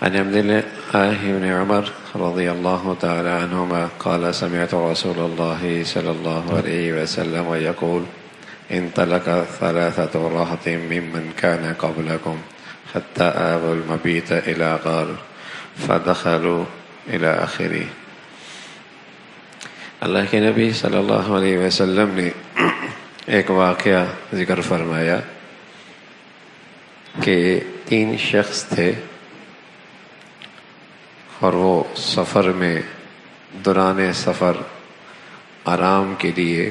عن عبد الله بن عمر رضي الله تعالى عنهما قال سمعت رسول الله صلى الله عليه وسلم يقول انطلق ثلاثة رهط ممن كان قبلكم حتى آووا المبيت إلى غار فدخلوا إلى آخره۔ اللہ کے نبی صلی اللہ علیہ وسلم نے ایک واقعہ ذکر فرمایا کہ 3 شخص تھے اور وہ سفر میں دوران سفر آرام کے لیے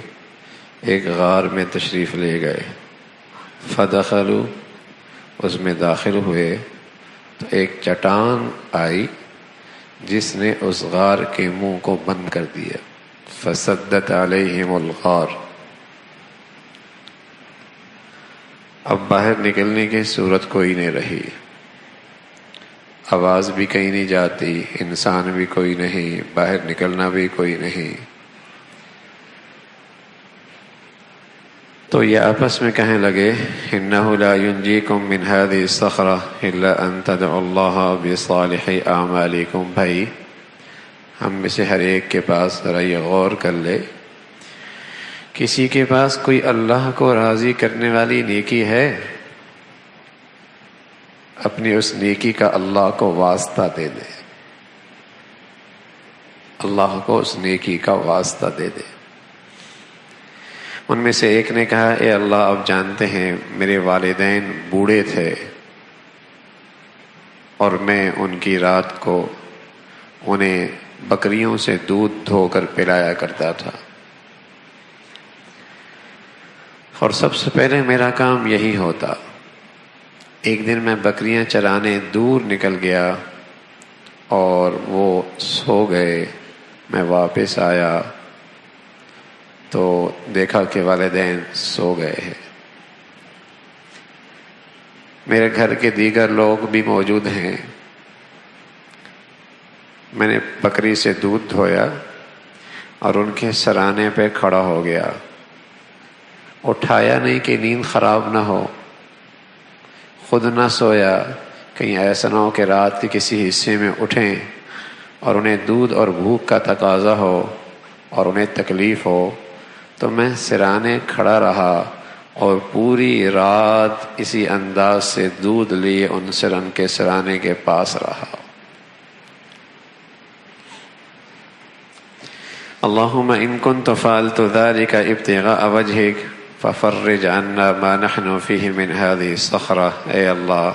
ایک غار میں تشریف لے گئے۔ فدخلوا، اس میں داخل ہوئے تو ایک چٹان آئی جس نے اس غار کے منہ کو بند کر دیا۔ فسدت علیہم الغار، اب باہر نکلنے کی صورت کوئی نہیں رہی، آواز بھی کہیں نہیں جاتی، انسان بھی کوئی نہیں، باہر نکلنا بھی کوئی نہیں۔ تو یہ آپس میں کہنے لگے انہ لا ینجیکم من هذه الصخرة الا ان تدعوا اللہ بصالح اعمالکم۔ بھائی ہم میں سے ہر ایک کے پاس ذرا یہ غور کر لے، کسی کے پاس کوئی اللہ کو راضی کرنے والی نیکی ہے؟ اپنی اس نیکی کا اللہ کو واسطہ دے دے، اللہ کو اس نیکی کا واسطہ دے دے۔ ان میں سے ایک نے کہا اے اللہ آپ جانتے ہیں میرے والدین بوڑھے تھے اور میں ان کی رات کو انہیں بکریوں سے دودھ دھو کر پلایا کرتا تھا، اور سب سے پہلے میرا کام یہی ہوتا۔ ایک دن میں بکریاں چرانے دور نکل گیا اور وہ سو گئے، میں واپس آیا تو دیکھا کہ والدین سو گئے ہیں۔ میرے گھر کے دیگر لوگ بھی موجود ہیں، میں نے بکری سے دودھ دھویا اور ان کے سرانے پہ کھڑا ہو گیا، اٹھایا نہیں کہ نیند خراب نہ ہو، خود نہ سویا، کہیں ایسا نہ ہو کہ رات کے کسی حصے میں اٹھیں اور انہیں دودھ اور بھوک کا تقاضا ہو اور انہیں تکلیف ہو۔ تو میں سرانے کھڑا رہا اور پوری رات اسی انداز سے دودھ لیے ان کے سرانے کے پاس رہا۔ اللہم ان کنت فعلت ذلك ابتغاء وجهك ففرج عنا ما نحن فيه من هذه الصخرة۔ اے اللہ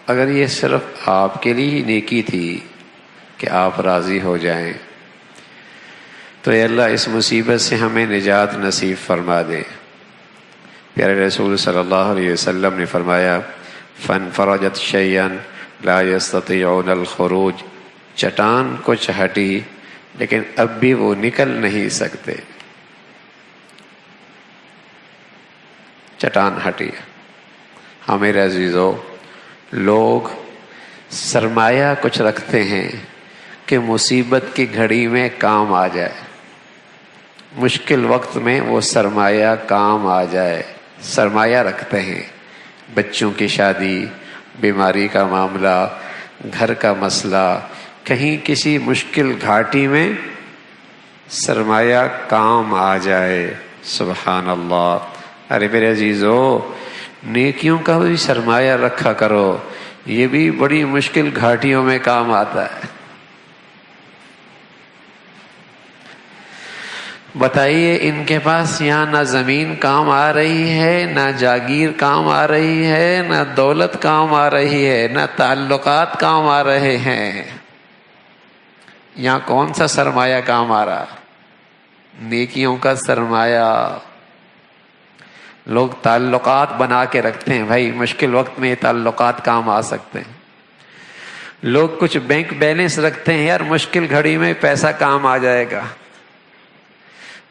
اگر یہ صرف آپ کے لیے ہی نیکی تھی کہ آپ راضی ہو جائیں تو اے اللہ اس مصیبت سے ہمیں نجات نصیب فرما دے۔ پیارے رسول صلی اللہ علیہ وسلم نے فرمایا فانفرجت شیئا لا يستطيعون الخروج، چٹان کچھ ہٹی لیکن اب بھی وہ نکل نہیں سکتے، چٹان ہٹی۔ ہاں میرے عزیزو، لوگ سرمایہ کچھ رکھتے ہیں کہ مصیبت کی گھڑی میں کام آ جائے، مشکل وقت میں وہ سرمایہ کام آ جائے، سرمایہ رکھتے ہیں۔ بچوں کی شادی، بیماری کا معاملہ، گھر کا مسئلہ، کہیں کسی مشکل گھاٹی میں سرمایہ کام آ جائے۔ سبحان اللہ۔ ارے میرے عزیزو، نیکیوں کا بھی سرمایہ رکھا کرو، یہ بھی بڑی مشکل گھاٹیوں میں کام آتا ہے۔ بتائیے ان کے پاس یہاں نہ زمین کام آ رہی ہے، نہ جاگیر کام آ رہی ہے، نہ دولت کام آ رہی ہے، نہ تعلقات کام آ رہے ہیں، یہاں کون سا سرمایہ کام آ رہا؟ نیکیوں کا سرمایہ۔ لوگ تعلقات بنا کے رکھتے ہیں، بھائی مشکل وقت میں یہ تعلقات کام آ سکتے ہیں۔ لوگ کچھ بینک بیلنس رکھتے ہیں، یار مشکل گھڑی میں پیسہ کام آ جائے گا۔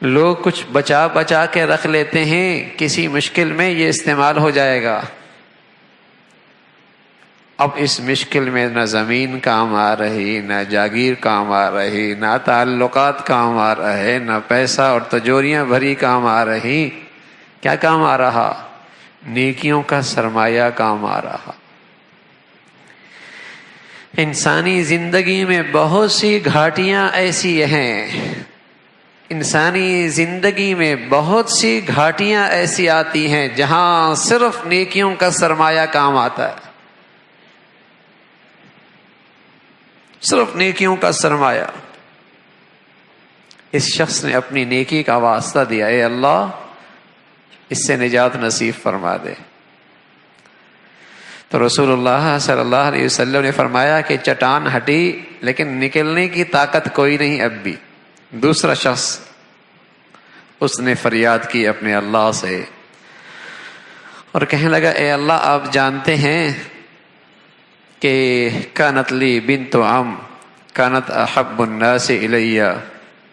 لوگ کچھ بچا بچا کے رکھ لیتے ہیں، کسی مشکل میں یہ استعمال ہو جائے گا۔ اب اس مشکل میں نہ زمین کام آ رہی، نہ جاگیر کام آ رہی، نہ تعلقات کام آ رہے، نہ پیسہ اور تجوریاں بھری کام آ رہی، کیا کام آ رہا؟ نیکیوں کا سرمایہ کام آ رہا۔ انسانی زندگی میں بہت سی گھاٹیاں ایسی ہیں، انسانی زندگی میں بہت سی گھاٹیاں ایسی آتی ہیں جہاں صرف نیکیوں کا سرمایہ کام آتا ہے، صرف نیکیوں کا سرمایہ۔ اس شخص نے اپنی نیکی کا واسطہ دیا، اے اللہ اس سے نجات نصیب فرما دے۔ تو رسول اللہ صلی اللہ علیہ وسلم نے فرمایا کہ چٹان ہٹی لیکن نکلنے کی طاقت کوئی نہیں اب بھی۔ دوسرا شخص، اس نے فریاد کی اپنے اللہ سے اور کہنے لگا، اے اللہ آپ جانتے ہیں کہ کانت لی بنت عم کانت احب الناس الی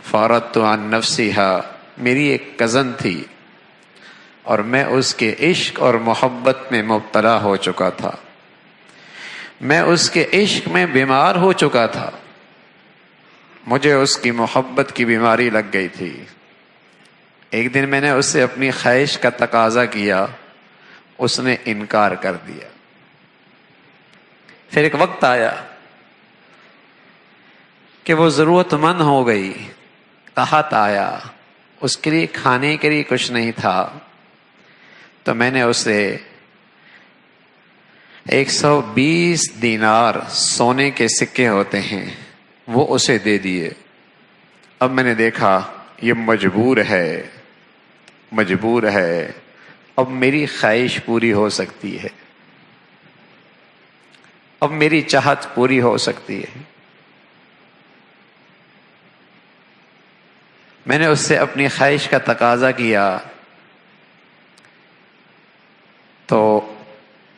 فاردت عن نفسها، میری ایک کزن تھی اور میں اس کے عشق اور محبت میں مبتلا ہو چکا تھا، میں اس کے عشق میں بیمار ہو چکا تھا، مجھے اس کی محبت کی بیماری لگ گئی تھی۔ ایک دن میں نے اس سے اپنی خواہش کا تقاضا کیا، اس نے انکار کر دیا۔ پھر ایک وقت آیا کہ وہ ضرورت مند ہو گئی، قحط آیا، اس کے لیے کھانے کے لیے کچھ نہیں تھا، تو میں نے اسے 120 دینار سونے کے سکے ہوتے ہیں وہ اسے دے دیے۔ اب میں نے دیکھا یہ مجبور ہے، اب میری خواہش پوری ہو سکتی ہے، اب میری چاہت پوری ہو سکتی ہے۔ میں نے اس سے اپنی خواہش کا تقاضا کیا، تو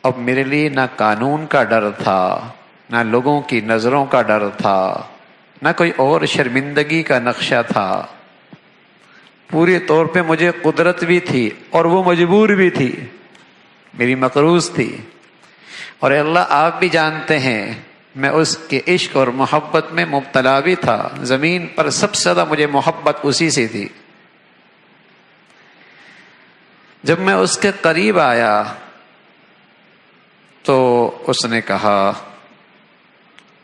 اب میرے لیے نہ قانون کا ڈر تھا، نہ لوگوں کی نظروں کا ڈر تھا، نہ کوئی اور شرمندگی کا نقشہ تھا۔ پورے طور پہ مجھے قدرت بھی تھی اور وہ مجبور بھی تھی، میری مقروض تھی۔ اور اللہ آپ بھی جانتے ہیں میں اس کے عشق اور محبت میں مبتلا بھی تھا، زمین پر سب سے زیادہ مجھے محبت اسی سے تھی۔ جب میں اس کے قریب آیا تو اس نے کہا،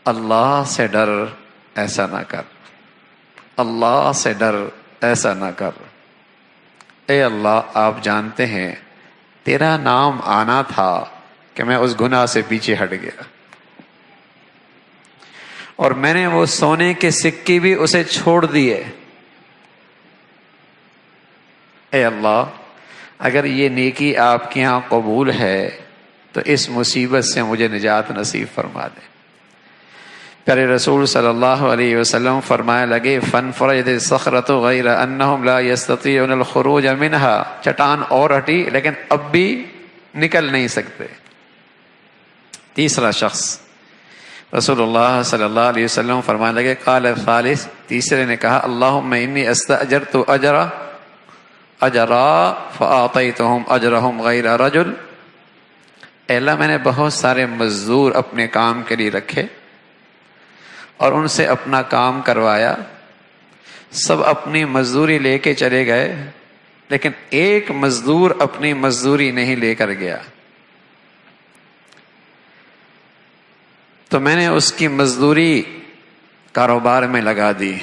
اللہ سے ڈر، ایسا نہ کر، اللہ سے ڈر، ایسا نہ کر۔ اے اللہ آپ جانتے ہیں تیرا نام آنا تھا کہ میں اس گناہ سے پیچھے ہٹ گیا، اور میں نے وہ سونے کے سکے بھی اسے چھوڑ دیے۔ اے اللہ اگر یہ نیکی آپ کے ہاں قبول ہے تو اس مصیبت سے مجھے نجات نصیب فرما دے۔ پیارے رسول صلی اللہ علیہ وسلم فرمانے لگے، فانفرجت الصخرۃ غیر انہم لا یستطیعون الخروج منہا، چٹان اور ہٹی لیکن اب بھی نکل نہیں سکتے۔ تیسرا شخص، رسول اللہ صلی اللہ علیہ وسلم فرمانے لگے، قال الثالث، تیسرے نے کہا، اللہم انی استأجرت اجرا فاعطیتہم اجرہم غیر رجل، اے اللہ میں نے بہت سارے مزدور اپنے کام کے لیے رکھے اور ان سے اپنا کام کروایا، سب اپنی مزدوری لے کے چلے گئے لیکن ایک مزدور اپنی مزدوری نہیں لے کر گیا، تو میں نے اس کی مزدوری کاروبار میں لگا دی،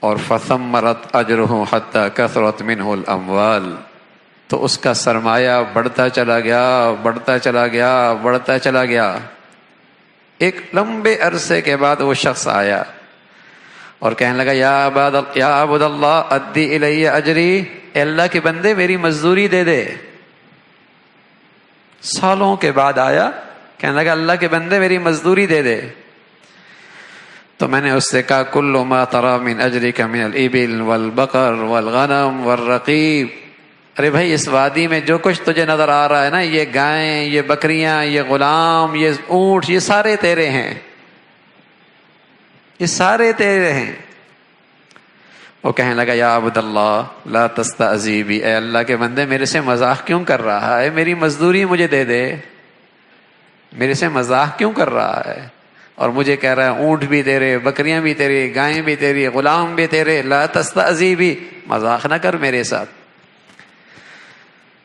اور فثمرت اجرہ حتی کثرت منہ الاموال، تو اس کا سرمایہ بڑھتا چلا گیا۔ ایک لمبے عرصے کے بعد وہ شخص آیا اور کہنے لگا، یا عبد اللہ ادی الی اجری، اے اللہ کے بندے میری مزدوری دے دے۔ سالوں کے بعد آیا، کہنے لگا، اللہ کے بندے میری مزدوری دے دے۔ تو میں نے اس سے کہا، کل ما تری من اجرک من الابل والبقر والغنم والرقیب، ارے بھائی اس وادی میں جو کچھ تجھے نظر آ رہا ہے نا، یہ گائیں، یہ بکریاں، یہ غلام، یہ اونٹ، یہ سارے تیرے ہیں، یہ سارے تیرے ہیں۔ وہ کہنے لگا، یا عبد اللہ لا تستعذی بی، اے اللہ کے بندے میرے سے مذاق کیوں کر رہا ہے، میری مزدوری مجھے دے دے، میرے سے مذاق کیوں کر رہا ہے، اور مجھے کہہ رہا ہے اونٹ بھی تیرے، بکریاں بھی تیرے، گائیں بھی تیری، غلام بھی تیرے، لا تستعذی بی، مذاق نہ کر میرے ساتھ۔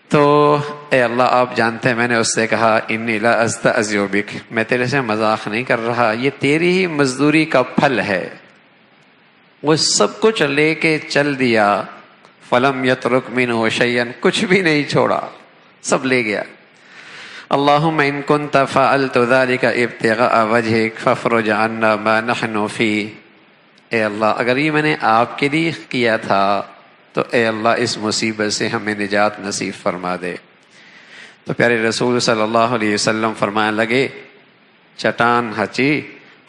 تو اے اللہ آپ جانتے ہیں میں نے اس سے کہا انی لا استعذ بک، میں تیرے سے مذاق نہیں کر رہا، یہ تیری ہی مزدوری کا پھل ہے۔ وہ سب کچھ لے کے چل دیا، فلم یترک منہ شیئا، کچھ بھی نہیں چھوڑا، سب لے گیا۔ اللہم ان کنت فعلت ذلک ابتغاء وجہک فافرج عنا ما نحن فیہ، اے اللہ اگر یہ میں نے آپ کے لیے کیا تھا تو اے اللہ اس مصیبت سے ہمیں نجات نصیب فرما دے۔ تو پیارے رسول صلی اللہ علیہ وسلم فرمانے لگے چٹان ہچی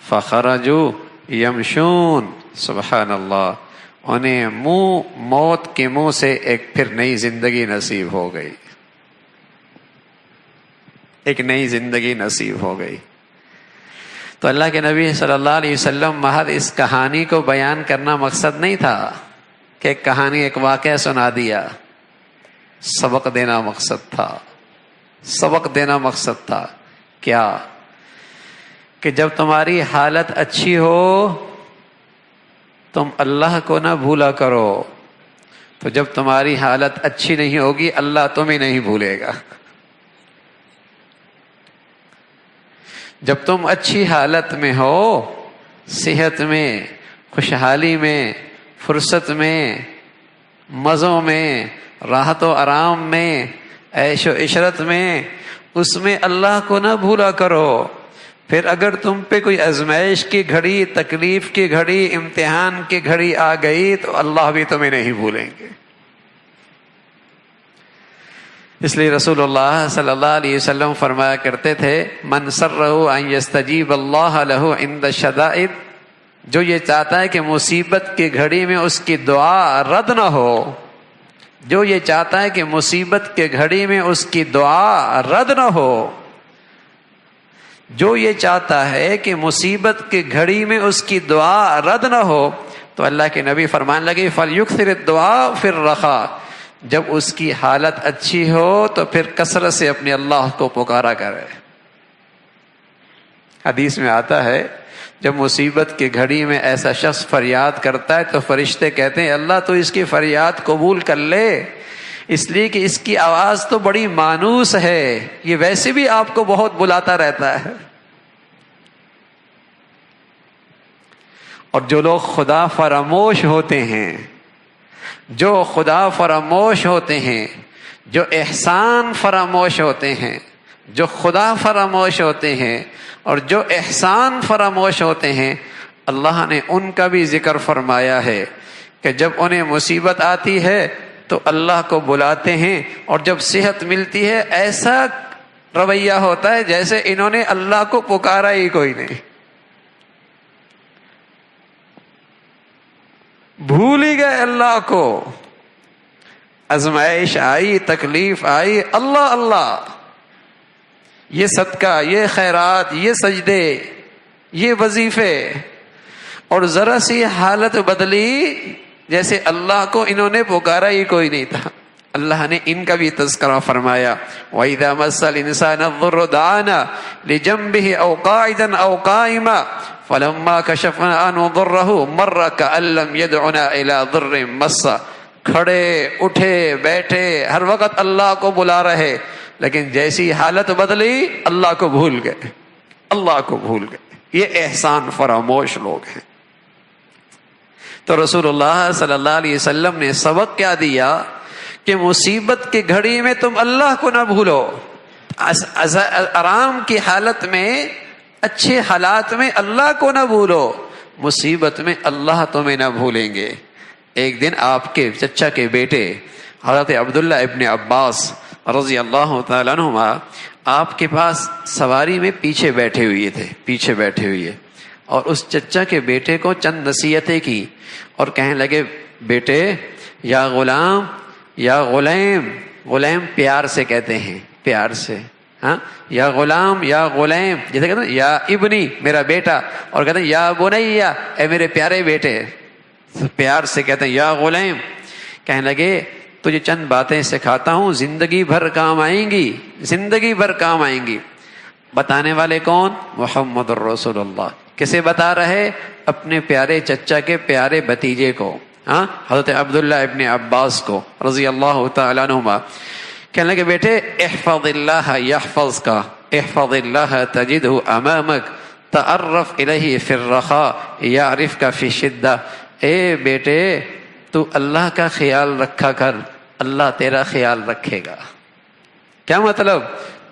فخرجوا یمشون، سبحان اللہ، انہیں موت کے منہ سے ایک پھر نئی زندگی نصیب ہو گئی، ایک نئی زندگی نصیب ہو گئی۔ تو اللہ کے نبی صلی اللہ علیہ وسلم محض اس کہانی کو بیان کرنا مقصد نہیں تھا کہ ایک کہانی ایک واقعہ سنا دیا، سبق دینا مقصد تھا، سبق دینا مقصد تھا۔ کیا؟ کہ جب تمہاری حالت اچھی ہو تم اللہ کو نہ بھولا کرو، تو جب تمہاری حالت اچھی نہیں ہوگی اللہ تمہیں نہیں بھولے گا۔ جب تم اچھی حالت میں ہو، صحت میں، خوشحالی میں، فرصت میں، مزوں میں، راحت و آرام میں، عیش و عشرت میں، اس میں اللہ کو نہ بھولا کرو۔ پھر اگر تم پہ کوئی آزمائش کی گھڑی، تکلیف کی گھڑی، امتحان کی گھڑی آ گئی تو اللہ بھی تمہیں نہیں بھولیں گے۔ اس لیے رسول اللہ صلی اللہ علیہ وسلم فرمایا کرتے تھے من سرہ ان یستجیب اللہ لہ عند الشدائد، جو یہ چاہتا ہے کہ مصیبت کی گھڑی میں اس کی دعا رد نہ ہو، جو یہ چاہتا ہے کہ مصیبت کے گھڑی میں اس کی دعا رد نہ ہو، جو یہ چاہتا ہے کہ مصیبت کی گھڑی میں اس کی دعا رد نہ ہو، تو اللہ کے نبی فرمان لگے فَلْيُكْثِرِ الدُّعَاءَ فِي الرَّخَاءِ، جب اس کی حالت اچھی ہو تو پھر کثرت سے اپنے اللہ کو پکارا کرے۔ حدیث میں آتا ہے جب مصیبت کی گھڑی میں ایسا شخص فریاد کرتا ہے تو فرشتے کہتے ہیں اللہ تو اس کی فریاد قبول کر لے، اس لیے کہ اس کی آواز تو بڑی مانوس ہے، یہ ویسے بھی آپ کو بہت بلاتا رہتا ہے۔ اور جو لوگ خدا فراموش ہوتے ہیں، جو خدا فراموش ہوتے ہیں، جو احسان فراموش ہوتے ہیں، جو خدا فراموش ہوتے ہیں اور جو احسان فراموش ہوتے ہیں، اللہ نے ان کا بھی ذکر فرمایا ہے کہ جب انہیں مصیبت آتی ہے تو اللہ کو بلاتے ہیں، اور جب صحت ملتی ہے ایسا رویہ ہوتا ہے جیسے انہوں نے اللہ کو پکارا ہی کوئی نہیں، بھول ہی گئے اللہ کو۔ آزمائش آئی، تکلیف آئی، اللہ اللہ، یہ صدقہ، یہ خیرات، یہ سجدے، یہ وظیفے، اور ذرا سی حالت بدلی جیسے اللہ کو انہوں نے پکارا ہی کوئی نہیں تھا۔ اللہ نے ان کا بھی تذکرہ فرمایا وَإِذَا مَسَّ الْإِنسَانَ الضُّرُّ دَعَانَا لِجَنبِهِ أَوْ قَاعِدًا أَوْ قَائِمًا فَلَمَّا كَشَفْنَا عَنْهُ ضُرَّهُ مَرَّ كَأَن لَّمْ يَدْعُنَا إِلَىٰ ضُرٍّ مَّسَّ، کھڑے اٹھے بیٹھے ہر وقت اللہ کو بلا رہے، لیکن جیسی حالت بدلی اللہ کو بھول گئے، اللہ کو بھول گئے۔ یہ احسان فراموش لوگ ہیں۔ تو رسول اللہ صلی اللہ علیہ وسلم نے سبق کیا دیا کہ مصیبت کی گھڑی میں تم اللہ کو نہ بھولو، آرام کی حالت میں، اچھے حالات میں اللہ کو نہ بھولو، مصیبت میں اللہ تمہیں نہ بھولیں گے۔ ایک دن آپ کے چچا کے بیٹے حضرت عبداللہ ابن عباس رضی اللہ تعالیٰ عنہما آپ کے پاس سواری میں پیچھے بیٹھے ہوئے اور اس چچا کے بیٹے کو چند نصیحتیں کی اور کہنے لگے بیٹے یا غلام یا غلام، غلام پیار سے کہتے ہیں، پیار سے، ہاں، یا غلام یا غلام، جیسے کہتے ہیں یا ابنی میرا بیٹا، اور کہتے ہیں یا بنیا اے میرے پیارے بیٹے، پیار سے کہتے ہیں یا غلام۔ کہنے لگے تجھے چند باتیں سکھاتا ہوں زندگی بھر کام آئیں گی، زندگی بھر کام آئیں گی۔ بتانے والے کون؟ محمد الرسول اللہ۔ کسے بتا رہے؟ اپنے پیارے چچا کے پیارے بھتیجے کو، ہاں، حضرت عبداللہ ابن عباس کو رضی اللہ تعالیٰ عنہما۔ کہنے لگے بیٹے احفظ اللہ یحفظ کا، احفظ اللہ تجدہ امامک، تعرف الیہ فی الرخاء یعرفک فی الشدہ۔ اے بیٹے تو اللہ کا خیال رکھا کر، اللہ تیرا خیال رکھے گا۔ کیا مطلب؟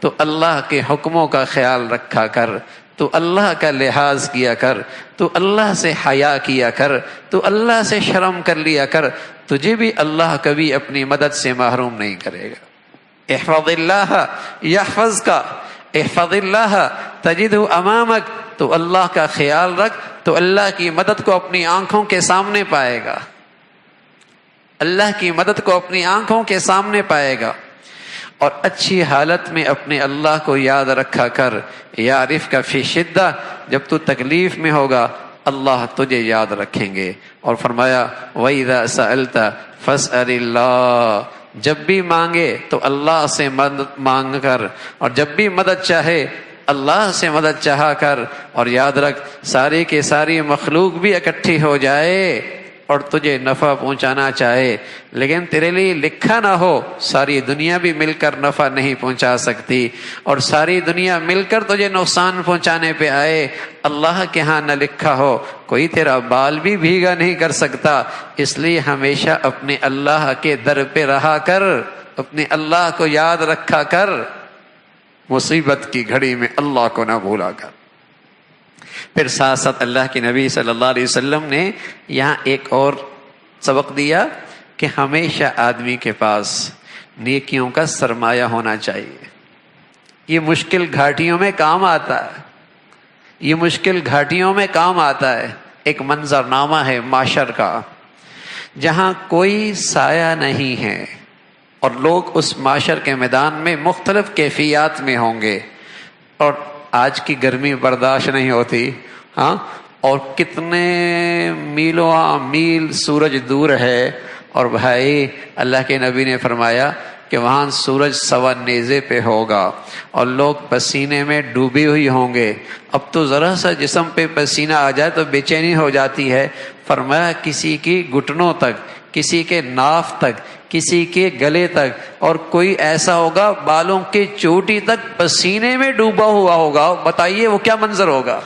تو اللہ کے حکموں کا خیال رکھا کر، تو اللہ کا لحاظ کیا کر، تو اللہ سے حیا کیا کر، تو اللہ سے شرم کر لیا کر، تجھے بھی اللہ کبھی اپنی مدد سے محروم نہیں کرے گا۔ احفظ اللہ یحفظ کا، احفظ اللہ تجدہ امامک، تو اللہ کا خیال رکھ تو اللہ کی مدد کو اپنی آنکھوں کے سامنے پائے گا، اللہ کی مدد کو اپنی آنکھوں کے سامنے پائے گا۔ اور اچھی حالت میں اپنے اللہ کو یاد رکھا کر، یعرف کا فی شدہ، جب تو تکلیف میں ہوگا اللہ تجھے یاد رکھیں گے۔ اور فرمایا وَإِذَا سَأَلْتَ فَاسْأَلِ اللَّهَ، جب بھی مانگے تو اللہ سے مدد مانگ کر، اور جب بھی مدد چاہے اللہ سے مدد چاہا کر۔ اور یاد رکھ ساری کی ساری مخلوق بھی اکٹھی ہو جائے اور تجھے نفع پہنچانا چاہے، لیکن تیرے لیے لکھا نہ ہو، ساری دنیا بھی مل کر نفع نہیں پہنچا سکتی، اور ساری دنیا مل کر تجھے نقصان پہنچانے پہ آئے، اللہ کے ہاں نہ لکھا ہو، کوئی تیرا بال بھی بھیگا نہیں کر سکتا۔ اس لیے ہمیشہ اپنے اللہ کے در پہ رہا کر، اپنے اللہ کو یاد رکھا کر، مصیبت کی گھڑی میں اللہ کو نہ بھولا کر۔ پھر ساتھ ساتھ اللہ کے نبی صلی اللہ علیہ وسلم نے یہاں ایک اور سبق دیا کہ ہمیشہ آدمی کے پاس نیکیوں کا سرمایہ ہونا چاہیے۔ یہ مشکل گھاٹیوں میں کام آتا ہے، یہ مشکل گھاٹیوں میں کام آتا ہے۔ ایک منظرنامہ ہے معاشر کا، جہاں کوئی سایہ نہیں ہے اور لوگ اس معاشر کے میدان میں مختلف کیفیات میں ہوں گے، اور آج کی گرمی برداشت نہیں ہوتی، ہاں، اور کتنے میلوں میل سورج دور ہے، اور بھائی اللہ کے نبی نے فرمایا کہ وہاں سورج سوا نیزے پہ ہوگا اور لوگ پسینے میں ڈوبی ہوئی ہوں گے۔ اب تو ذرا سا جسم پہ پسینہ آ جائے تو بے چینی ہو جاتی ہے۔ فرمایا کسی کی گھٹنوں تک، کسی کے ناف تک، کسی کے گلے تک، اور کوئی ایسا ہوگا بالوں کی چوٹی تک پسینے میں ڈوبا ہوا ہوگا۔ بتائیے وہ کیا منظر ہوگا،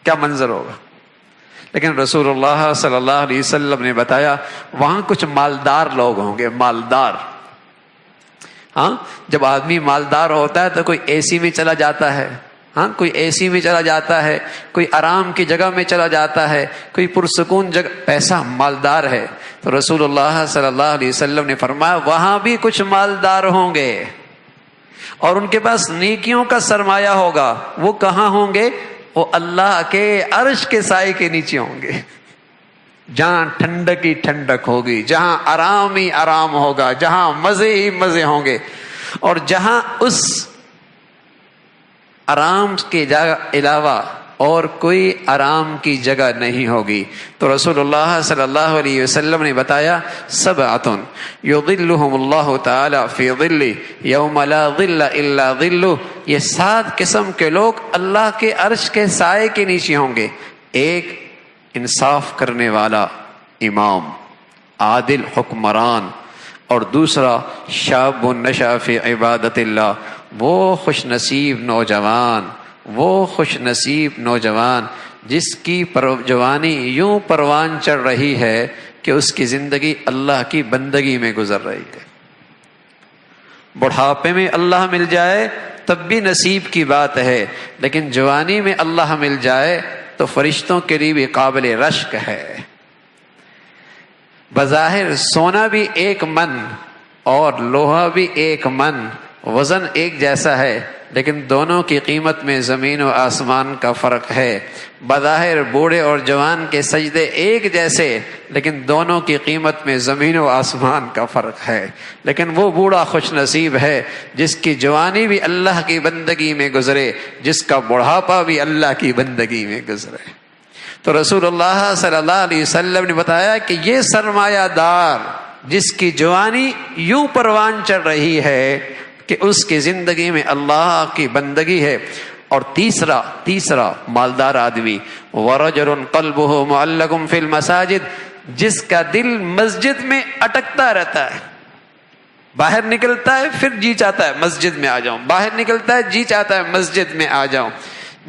کیا منظر ہوگا۔ لیکن رسول اللہ صلی اللہ علیہ وسلم نے بتایا وہاں کچھ مالدار لوگ ہوں گے، مالدار۔ ہاں، جب آدمی مالدار ہوتا ہے تو کوئی اے سی میں چلا جاتا ہے، ہاں، کوئی اے سی میں چلا جاتا ہے، کوئی آرام کی جگہ میں چلا جاتا ہے، کوئی پرسکون جگہ، پیسہ مالدار ہے۔ تو رسول اللہ صلی اللہ علیہ وسلم نے فرمایا وہاں بھی کچھ مالدار ہوں گے اور ان کے پاس نیکیوں کا سرمایہ ہوگا۔ وہ کہاں ہوں گے؟ وہ اللہ کے عرش کے سائے کے نیچے ہوں گے، جہاں ٹھنڈک ہی ٹھنڈک ہوگی، جہاں آرام ہی آرام ہوگا، جہاں مزے ہی مزے ہوں گے، اور جہاں اس آرام کے جگہ علاوہ اور کوئی آرام کی جگہ نہیں ہوگی۔ تو رسول اللہ صلی اللہ علیہ وسلم نے بتایا سبعۃ یظلھم اللہ تعالی فی ظلہ یوم لا ظل الا ظلہ، یہ 7 قسم کے لوگ اللہ کے عرش کے سائے کے نیچے ہوں گے۔ ایک، انصاف کرنے والا امام، عادل حکمران، اور دوسرا شاب نشأ فی عبادت اللہ، وہ خوش نصیب نوجوان، وہ خوش نصیب نوجوان جس کی جوانی یوں پروان چڑھ رہی ہے کہ اس کی زندگی اللہ کی بندگی میں گزر رہی ہے۔ بڑھاپے میں اللہ مل جائے تب بھی نصیب کی بات ہے، لیکن جوانی میں اللہ مل جائے تو فرشتوں کے لیے بھی قابل رشک ہے۔ بظاہر سونا بھی 1 من اور لوہا بھی 1 من، وزن ایک جیسا ہے، لیکن دونوں کی قیمت میں زمین و آسمان کا فرق ہے۔ بظاہر بوڑھے اور جوان کے سجدے ایک جیسے، لیکن دونوں کی قیمت میں زمین و آسمان کا فرق ہے۔ لیکن وہ بوڑھا خوش نصیب ہے جس کی جوانی بھی اللہ کی بندگی میں گزرے، جس کا بڑھاپا بھی اللہ کی بندگی میں گزرے۔ تو رسول اللہ صلی اللہ علیہ وسلم نے بتایا کہ یہ سرمایہ دار جس کی جوانی یوں پروان چڑھ رہی ہے کہ اس کی زندگی میں اللہ کی بندگی ہے۔ اور تیسرا مالدار آدمی، ورجل قلبہ معلق فی المساجد، جس کا دل مسجد میں اٹکتا رہتا ہے، باہر نکلتا ہے پھر جی چاہتا ہے مسجد میں آ جاؤں، باہر نکلتا ہے جی چاہتا ہے مسجد میں آ جاؤں۔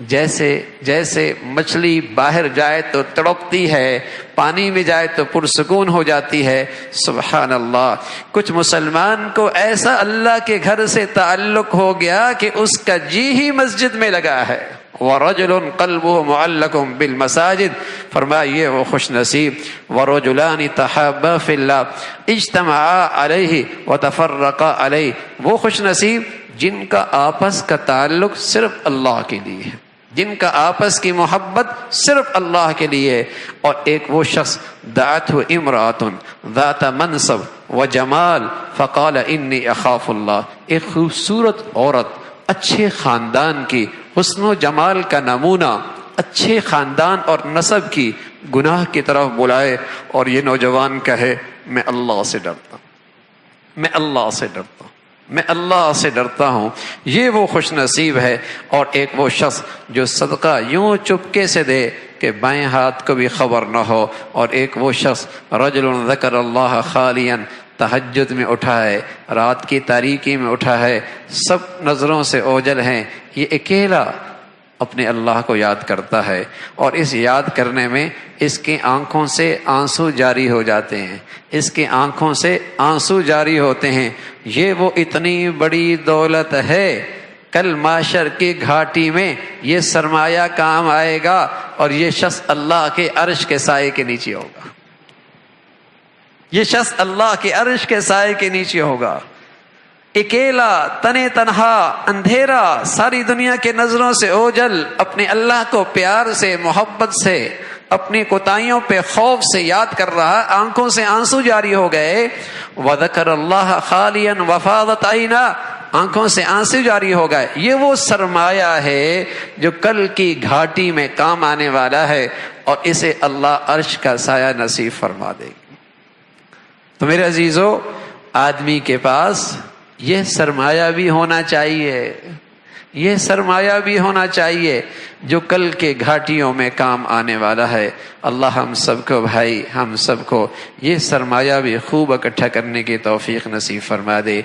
جیسے مچھلی باہر جائے تو تڑپتی ہے، پانی میں جائے تو پرسکون ہو جاتی ہے۔ سبحان اللہ، کچھ مسلمان کو ایسا اللہ کے گھر سے تعلق ہو گیا کہ اس کا جی ہی مسجد میں لگا ہے۔ وَرَجُلٌ قَلْبُهُ مُعَلَّقٌ بِالْمَسَاجِدِ، فرمائیے وہ خوش نصیب۔ وَرَجُلَانِ تَحَابَّا فِي اللَّهِ اجْتَمَعَا عَلَيْهِ وَتَفَرَّقَا عَلَيْهِ، وہ خوش نصیب جن کا آپس کا تعلق صرف اللہ کے لیے ہے، جن کا آپس کی محبت صرف اللہ کے لیے ہے۔ اور ایک وہ شخص دعته امرأة ذات منصب وجمال فقال انی اخاف اللہ، ایک خوبصورت عورت، اچھے خاندان کی، حسن و جمال کا نمونہ، اچھے خاندان اور نسب کی، گناہ کی طرف بلائے اور یہ نوجوان کہے میں اللہ سے ڈرتا ہوں، میں اللہ سے ڈرتا ہوں، میں اللہ سے ڈرتا ہوں، یہ وہ خوش نصیب ہے۔ اور ایک وہ شخص جو صدقہ یوں چپکے سے دے کہ بائیں ہاتھ کو بھی خبر نہ ہو، اور ایک وہ شخص رجل ذکر اللہ خالیا، تہجد میں اٹھا ہے، رات کی تاریکی میں اٹھا ہے، سب نظروں سے اوجھل ہیں، یہ اکیلا اپنے اللہ کو یاد کرتا ہے، اور اس یاد کرنے میں اس کی آنکھوں سے آنسو جاری ہو جاتے ہیں، اس کی آنکھوں سے آنسو جاری ہوتے ہیں۔ یہ وہ اتنی بڑی دولت ہے، کل معاشر کی گھاٹی میں یہ سرمایہ کام آئے گا، اور یہ شخص اللہ کے عرش کے سائے کے نیچے ہوگا، یہ شخص اللہ کے عرش کے سائے کے نیچے ہوگا، اکیلا، تنے تنہا، اندھیرا، ساری دنیا کے نظروں سے اوجھل، اپنے اللہ کو پیار سے، محبت سے، اپنی کوتاہیوں پہ خوف سے یاد کر رہا، آنکھوں سے آنسو جاری ہو گئے۔ وَذَكَرَ اللَّهَ خَالِيًا وَفَاضَتْ عَيْنَاهُ، آنکھوں سے آنسو جاری ہو گئے۔ یہ وہ سرمایہ ہے جو کل کی گھاٹی میں کام آنے والا ہے، اور اسے اللہ عرش کا سایہ نصیب فرما دے گی۔ تو میرے عزیزو، آدمی کے پاس یہ سرمایہ بھی ہونا چاہیے، یہ سرمایہ بھی ہونا چاہیے جو کل کے گھاٹیوں میں کام آنے والا ہے۔ اللہ ہم سب کو بھائی، ہم سب کو یہ سرمایہ بھی خوب اکٹھا کرنے کی توفیق نصیب فرما دے۔